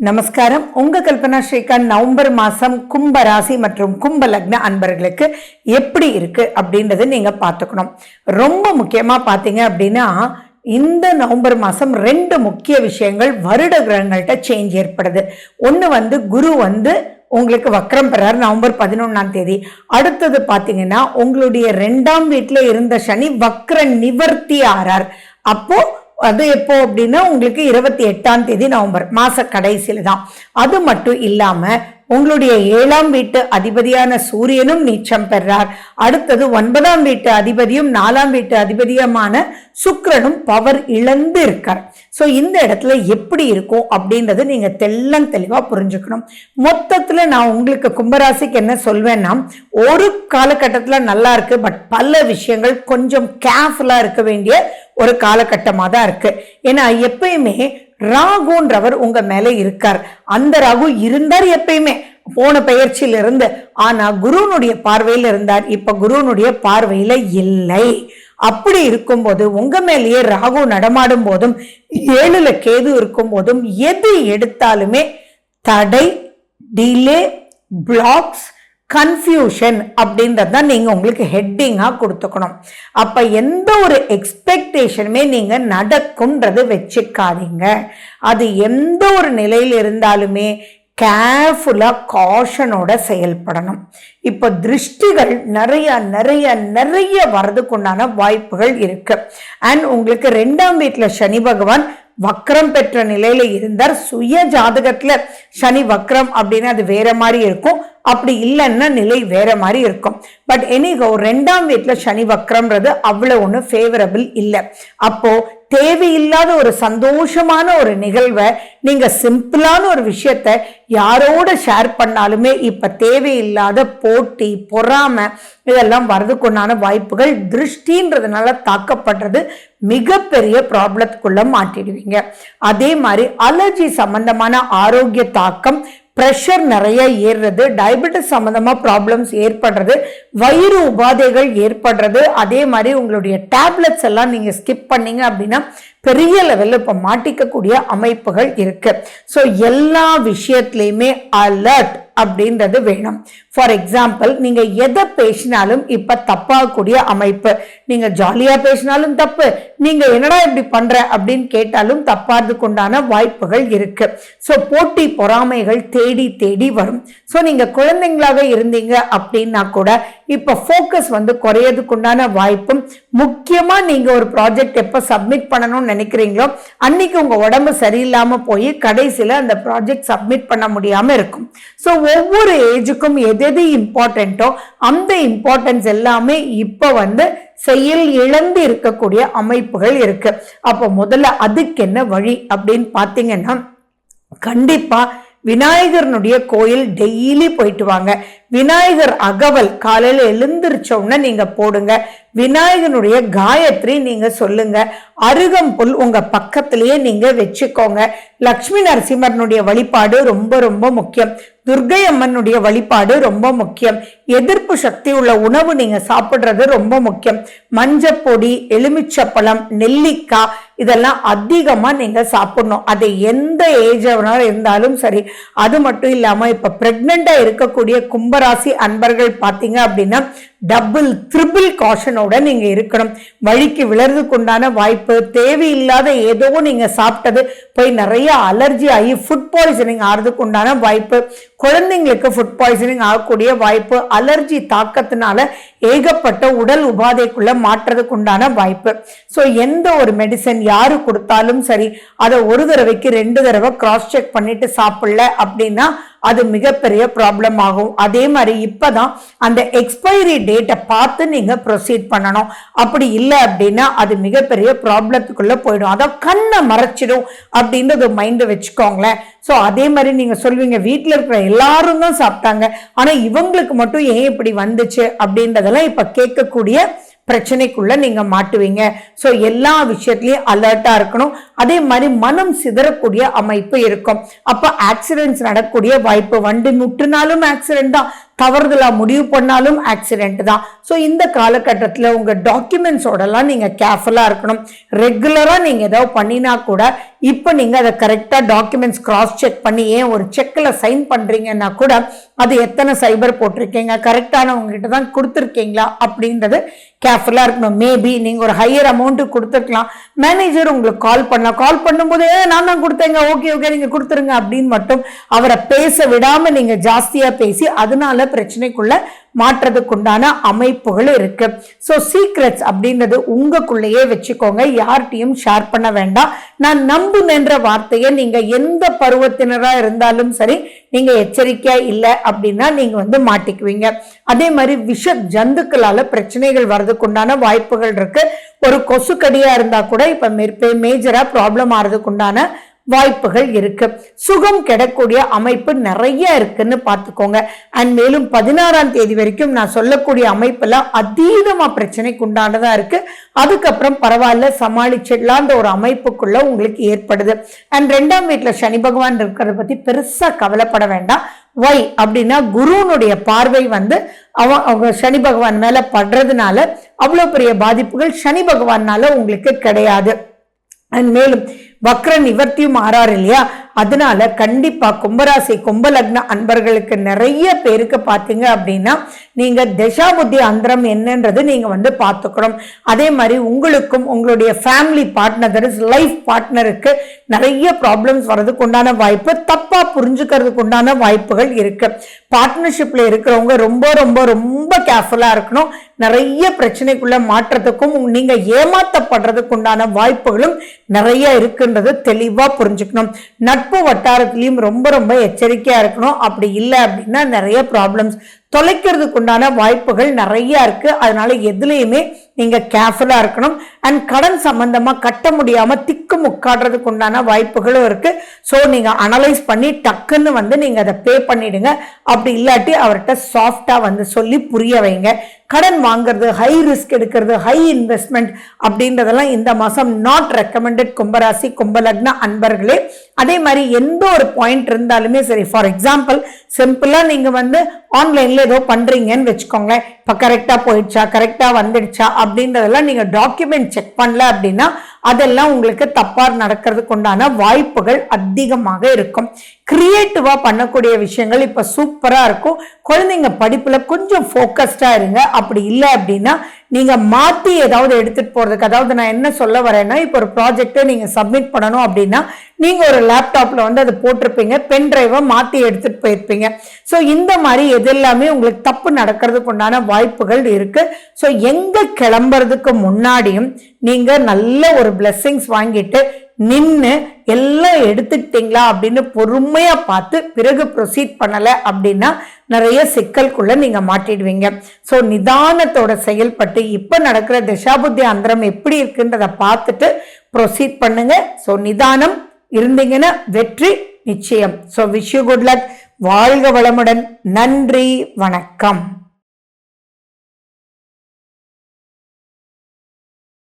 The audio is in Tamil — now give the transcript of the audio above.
நமஸ்காரம். உங்க கல்பனா ஸ்ரீகாந்த். நவம்பர் மாசம் கும்ப ராசி மற்றும் கும்ப லக்ன அன்பர்களுக்கு எப்படி இருக்கு அப்படின்றது நீங்க பார்த்துக்கணும். ரொம்ப முக்கியமா பாத்தீங்க அப்படின்னா இந்த நவம்பர் மாசம் ரெண்டு முக்கிய விஷயங்கள் வருட கிரகங்கள்ட்ட சேஞ்ச் ஏற்படுது. ஒன்று குரு உங்களுக்கு வக்ரம் பெறார் நவம்பர் 11ஆம் தேதி. அடுத்தது பாத்தீங்கன்னா உங்களுடைய 2ஆம் வீட்டுல இருந்த சனி வக்ர நிவர்த்தி ஆறார். அப்போ அது எப்போ அப்படின்னா உங்களுக்கு 28ஆம் தேதி நவம்பர் மாச கடைசியில தான். அது மட்டும் இல்லாம உங்களுடைய 7ஆம் வீட்டு அதிபதியான சூரியனும் நீச்சம் பெறார். அடுத்தது 9ஆம் வீட்டு அதிபதியும் 4ஆம் வீட்டு அதிபதியுமான சுக்கிரனும் பவர் இழந்து இருக்கார். சோ இந்த இடத்துல எப்படி இருக்கும் அப்படின்றது நீங்க தெளிவா புரிஞ்சுக்கணும். மொத்தத்துல நான் உங்களுக்கு கும்பராசிக்கு என்ன சொல்வேன்னா, ஒரு காலகட்டத்துல நல்லா இருக்கு, பட் பல விஷயங்கள் கொஞ்சம் கேர்ஃபுல்லா இருக்க வேண்டிய ஒரு காலகட்டமா தான் இருக்கு. ஏன்னா எப்பயுமே ராகுன்றவர் உங்க மேல இருக்கார். அந்த ராகு இருந்தார் எப்பயுமே போன பெயர்ச்சியில இருந்து. ஆனா குருனுடைய பார்வையில இருந்தார், இப்ப குருனுடைய பார்வையில இல்லை. அப்படி இருக்கும்போது உங்க மேலேயே ராகு நடமாடும் போதும் 7ல கேது இருக்கும் போதும் எது எடுத்தாலுமே தடை, டிலே, பிளாக்ஸ், கன்ஃபியூஷன் அப்படின்றதான் நீங்க உங்களுக்கு ஹெட்டிங்கா கொடுத்துக்கணும். அப்ப எந்த ஒரு எக்ஸ்பெக்டேஷனுமே நீங்க நடக்கும்ன்றது வச்சுக்காதீங்க. அது எந்த ஒரு நிலையில் இருந்தாலுமே கேர்ஃபுல்லா காஷனோட செயல்படணும். இப்ப திருஷ்டிகள் நிறைய வர்றதுக்குண்டான வாய்ப்புகள் இருக்கு. அண்ட் உங்களுக்கு 2ஆம் வீட்டுல சனி பகவான் வக்ரம் பெற்ற நிலையில இருந்தார். சுய ஜாதகத்துல சனி வக்ரம் அப்படின்னா அது வேற மாதிரி இருக்கும், அப்படி இல்லைன்னா நிலை வேற மாதிரி இருக்கும். பட் எனிகோ 2ஆம் வீட்டுல சனி வக்ரம்ன்றது அவ்வளவு ஒண்ணு ஃபேவரபிள் இல்லை. அப்போ தேவையில்லாத ஒரு சந்தோஷமான ஒரு நிகழ்வை நீங்க சிம்பிளான ஒரு விஷயத்த யாரோட ஷேர் பண்ணாலுமே இப்ப தேவையில்லாத போட்டி, பொறாமை இதெல்லாம் வரதுக்குண்டான வாய்ப்புகள் திருஷ்டின்றதுனால தாக்கப்படுறது மிகப்பெரிய ப்ராப்ளத்துக்குள்ள மாட்டிடுவீங்க. அதே மாதிரி அலர்ஜி சம்பந்தமான ஆரோக்கிய தாக்கம், பிரஷர் நிறைய ஏறுறது, டயபெட்டிஸ் சம்பந்தமா ப்ராப்ளம்ஸ் ஏற்படுறது, வயிறு உபாதைகள் ஏற்படுறது. அதே மாதிரி உங்களுடைய டேப்லெட்ஸ் எல்லாம் நீங்க ஸ்கிப் பண்ணீங்க அப்படின்னா பெரிய லெவல்ல இப்ப மாட்டிக்கக்கூடிய அமைப்புகள் இருக்கு. ஸோ எல்லா விஷயத்திலையுமே அலர்ட் அப்படின்றது வேணும். ஃபார் எக்ஸாம்பிள், நீங்க எதை பேசினாலும் இப்ப தப்பாகக்கூடிய அமைப்பு. நீங்க ஜாலியா பேசினாலும் தப்பு, நீங்க என்னடா இப்படி பண்ற அப்படின்னு கேட்டாலும் தப்பாறதுக்கு உண்டான வாய்ப்புகள் இருக்கு. ஸோ போட்டி பொறாமைகள் தேடி வரும். ஸோ நீங்க குழந்தைங்களாக இருந்தீங்க அப்படின்னா கூட இப்ப ஃபோக்கஸ் குறையதுக்கு உண்டான வாய்ப்பும், முக்கியமா நீங்க ஒரு ப்ராஜெக்ட் எப்ப சப்மிட் பண்ணணும்னு நினைக்கிறீங்களோ அன்னைக்கு உங்க உடம்பு சரியில்லாம போய் கடைசியில அந்த ப்ராஜெக்ட் சப்மிட் பண்ண முடியாம இருக்கும். ஸோ ஒவ்வொரு ஏஜுக்கும் எது இம்பார்ட்டன்ட்டோ அந்த இம்பார்ட்டன்ஸ் எல்லாமே இப்ப செயல் இழந்து இருக்கக்கூடிய அமைப்புகள் இருக்கு. அப்ப முதல்ல அதுக்கு என்ன வழி அப்படின்னு பாத்தீங்கன்னா, கண்டிப்பா விநாயகர்னுடைய கோயில் டெய்லி போயிட்டு வாங்க. விநாயகர் அகவல் காலையில எழுந்திருச்ச உடனே நீங்க போடுங்க. விநாயகனுடைய காயத்ரி நீங்க சொல்லுங்க. அருகம்புல் உங்க பக்கத்திலேயே நீங்க வச்சுக்கோங்க. லக்ஷ்மி நரசிம்மனுடைய வழிபாடு ரொம்ப முக்கியம். துர்கை அம்மனுடைய வழிபாடு ரொம்ப முக்கியம். எதிர்ப்பு சக்தி உள்ள உணவு நீங்க சாப்பிடுறது ரொம்ப முக்கியம். மஞ்சப்பொடி, எலுமிச்சப்பழம், நெல்லிக்காய் இதெல்லாம் அதிகமா நீங்க சாப்பிடணும். அது எந்த ஏஜ் இருந்தாலும் சரி. அது மட்டும் இல்லாம இப்ப பிரெக்னண்டா இருக்கக்கூடிய கும்பராசி அன்பர்கள் பாத்தீங்க அப்படின்னா டபுள் ட்ரிபிள் காஷனோட நீங்க இருக்கணும். வழிக்கு விழறதுக்கு உண்டான வாய்ப்பு, தேவையில்லாத ஏதோ நீங்க சாப்பிட்டது போய் நிறைய அலர்ஜி ஆகி ஃபுட் பாய்சனிங் ஆகிறதுக்கு உண்டான வாய்ப்பு, குழந்தைங்களுக்கு ஃபுட் பாய்சனிங் ஆகக்கூடிய வாய்ப்பு, அலர்ஜி தாக்கத்தினால ஏகப்பட்ட உடல் உபாதைக்குள்ள மாற்றுறதுக்கு உண்டான வாய்ப்பு. ஸோ எந்த ஒரு மெடிசன் யாரு கொடுத்தாலும் சரி அதை ஒரு தடவைக்கு 2 தடவை கிராஸ் செக் பண்ணிட்டு சாப்பிடல அப்படின்னா அது மிகப்பெரிய ப்ராப்ளம் ஆகும். அதே மாதிரி இப்பதான் அந்த எக்ஸ்பைரி டேட்டை பார்த்து நீங்க ப்ரொசீட் பண்ணணும். அப்படி இல்லை அப்படின்னா அது மிகப்பெரிய ப்ராப்ளத்துக்குள்ள போயிடும். அதை கண்ணை மறைச்சிடும் அப்படின்றது மைண்ட் வச்சுக்கோங்களேன். ஸோ அதே மாதிரி நீங்க சொல்வீங்க, வீட்டில் இருக்கிற எல்லாரும் தான் சாப்பிட்டாங்க ஆனா இவங்களுக்கு மட்டும் ஏன் இப்படி வந்துச்சு அப்படின்றதெல்லாம் இப்ப கேட்கக்கூடிய பிரச்சனைக்குள்ள நீங்க மாட்டுவீங்க. சோ எல்லா விஷயத்திலயும் அலர்ட்டா இருக்கணும். அதே மாதிரி மனம் சிதறக்கூடிய அமைப்பு இருக்கும். அப்ப ஆக்சிடென்ட்ஸ் நடக்கக்கூடிய வாய்ப்பு, வண்டி முற்றினாலும் ஆக்சிடென்ட் தான், தவறுதலா முடிவு பண்ணாலும் ஆக்சிடென்ட் தான். ஸோ இந்த காலகட்டத்தில் உங்க டாக்குமெண்ட்ஸோடலாம் நீங்க கேர்ஃபுல்லா இருக்கணும். ரெகுலரா நீங்க ஏதாவது பண்ணினா கூட இப்போ நீங்க அதை கரெக்டா டாக்குமெண்ட்ஸ் கிராஸ் செக் பண்ணி, ஏன் ஒரு செக்ல சைன் பண்றீங்கன்னா கூட அது எத்தனை சைபர் போட்டிருக்கீங்க, கரெக்டான உங்ககிட்ட தான் கொடுத்துருக்கீங்களா அப்படின்றது கேர்ஃபுல்லா இருக்கணும். மேபி நீங்க ஒரு ஹையர் அமௌண்ட் கொடுத்துருக்கலாம், மேனேஜர் உங்களுக்கு கால் பண்ணலாம், கால் பண்ணும்போது நான் தான் கொடுத்தேங்க, ஓகே ஓகே நீங்க கொடுத்துருங்க அப்படின்னு மட்டும் அவரை பேச விடாம நீங்க ஜாஸ்தியா பேசி அதனால பிரச்சனைக்குள்ள மாற்றத்துக்குண்டான அமைப்புகள் இருக்கு. ஸோ சீக்ரெட்ஸ் அப்படின்றது உங்களுக்குள்ளேயே வச்சுக்கோங்க, யார்கிட்டையும் ஷேர் பண்ண வேண்டாம். நான் நம்புனேன்ற வார்த்தையை நீங்க எந்த பருவத்தினரா இருந்தாலும் சரி நீங்க எச்சரிக்கையா இல்லை அப்படின்னா நீங்க மாட்டிக்குவீங்க. அதே மாதிரி விஷ ஜந்துக்களால பிரச்சனைகள் வர்றதுக்குண்டான வாய்ப்புகள் இருக்கு. ஒரு கொசுக்கடியா இருந்தா கூட இப்ப மேஜரா ப்ராப்ளம் ஆறதுக்குண்டான வாய்ப்புகள் இருக்கு. சுகம் கெடக்கூடிய அமைப்பு நிறைய இருக்குன்னு பார்த்துக்கோங்க. அண்ட் மேலும் 16ஆம் தேதி வரைக்கும் நான் சொல்லக்கூடிய அமைப்பெல்லாம் அதீதமா பிரச்சனைக்கு உண்டானதா இருக்கு. அதுக்கப்புறம் பரவாயில்ல சமாளிச்சிடலான்ற ஒரு அமைப்புக்குள்ள உங்களுக்கு ஏற்படுது. அண்ட் 2ஆம் வீட்டுல சனி பகவான் இருக்கிறத பத்தி பெருசா கவலைப்பட வேண்டாம். வை அப்படின்னா குருனுடைய பார்வை அவங்க சனி பகவான் மேல படுறதுனால அவ்வளவு பெரிய பாதிப்புகள் சனி பகவானால உங்களுக்கு கிடையாது. அண்ட் மேலும் வக்ர நிவர்த்தியும் ஆறாரு இல்லையா, அதனால கண்டிப்பா கும்பராசி கும்பலக்ன அன்பர்களுக்கு நிறைய பேருக்கு பாத்தீங்க அப்படின்னா நீங்க தசாபுத்தி அந்தரம் என்னன்றது நீங்க பார்த்துக்கணும். அதே மாதிரி உங்களுக்கும் உங்களுடைய ஃபேமிலி பார்ட்னர் லைஃப் பார்ட்னருக்கு நிறைய ப்ராப்ளம்ஸ் வர்றதுக்கு உண்டான வாய்ப்பு, தப்பா புரிஞ்சுக்கிறதுக்கு உண்டான வாய்ப்புகள் இருக்கு. பார்ட்னர்ஷிப்ல இருக்கிறவங்க ரொம்ப ரொம்ப ரொம்ப கேர்ஃபுல்லா இருக்கணும். நிறைய பிரச்சனைக்குள்ள மாற்றத்துக்கும் நீங்க ஏமாத்தப்படுறதுக்கு உண்டான வாய்ப்புகளும் நிறைய இருக்குன்றது தெளிவா புரிஞ்சுக்கணும். நட்பு வட்டாரத்திலையும் ரொம்ப ரொம்ப எச்சரிக்கையா இருக்கணும். அப்படி இல்லை அப்படின்னா நிறைய ப்ராப்ளம்ஸ் தொலைக்கிறதுக்கு உண்டான வாய்ப்புகள் நிறைய இருக்கு. அதனால எதுலையுமே நீங்க கேர்ஃபுல்லா இருக்கணும். அண்ட் கடன் சம்பந்தமா கட்ட முடியாம திக்கு முக்காடுறதுக்கு உண்டான வாய்ப்புகளும் இருக்கு. ஸோ நீங்க அனலைஸ் பண்ணி டக்குன்னு நீங்க அதை பே பண்ணிடுங்க. அப்படி இல்லாட்டி அவர்கிட்ட சாஃப்டா சொல்லி புரிய வைங்க. கடன் வாங்குறது, ஹை ரிஸ்க் எடுக்கிறது, ஹை இன்வெஸ்ட்மெண்ட் அப்படின்றதெல்லாம் இந்த மாசம் நாட் ரெக்கமெண்டட் கும்பராசி கும்பலக்ன அன்பர்களே. அதே மாதிரி எந்த ஒரு பாயிண்ட் இருந்தாலுமே சரி, ஃபார் எக்ஸாம்பிள் சிம்பிளா நீங்க ஆன்லைன்ல ஏதோ பண்றீங்கன்னு வச்சுக்கோங்க, இப்ப கரெக்டா போயிடுச்சா கரெக்டா வந்துடுச்சா அப்படின்றதெல்லாம் நீங்க டாக்குமெண்ட் செக் பண்ணல அப்படின்னா அதெல்லாம் உங்களுக்கு தப்பா நடக்கிறதுக்கு உண்டான வாய்ப்புகள் அதிகமாக இருக்கும். கிரியேட்டிவா பண்ணக்கூடிய விஷயங்கள் இப்ப சூப்பரா இருக்கும். குழந்தைங்க படிப்புல கொஞ்சம் போக்கஸ்டா இருங்க. அப்படி இல்லை அப்படின்னா நீங்க மாத்தி ஏதாவது எடுத்துட்டு போறதுக்கு, அதாவது நான் என்ன சொல்ல வரேன்னா, இப்போ ஒரு ப்ராஜெக்டை நீங்க சப்மிட் பண்ணணும் அப்படின்னா நீங்க ஒரு லேப்டாப்ல அது போட்டிருப்பீங்க, பென் டிரைவை மாத்தி எடுத்துட்டு போயிருப்பீங்க. ஸோ இந்த மாதிரி எது எல்லாமே உங்களுக்கு தப்பு நடக்கிறதுக்கு உண்டான வாய்ப்புகள் இருக்கு. ஸோ எங்க கிளம்புறதுக்கு முன்னாடியும் நீங்க நல்ல ஒரு பிளெஸிங்ஸ் வாங்கிட்டு நின்று எல்லாம் எடுத்துக்கிட்டீங்களா அப்படின்னு பொறுமையா பார்த்து பிறகு ப்ரொசீட் பண்ணல அப்படின்னா நிறைய சிக்கலுக்குள்ள நீங்க மாட்டிடுவீங்க. ஸோ நிதானத்தோட செயல்பட்டு இப்ப நடக்கிற தசாபுத்தி அந்தரம் எப்படி இருக்குன்றத பார்த்துட்டு ப்ரொசீட் பண்ணுங்க. ஸோ நிதானம் இருந்தீங்கன்னா வெற்றி நிச்சயம். So wish you good luck. வாழ்க வளமுடன். நன்றி, வணக்கம்.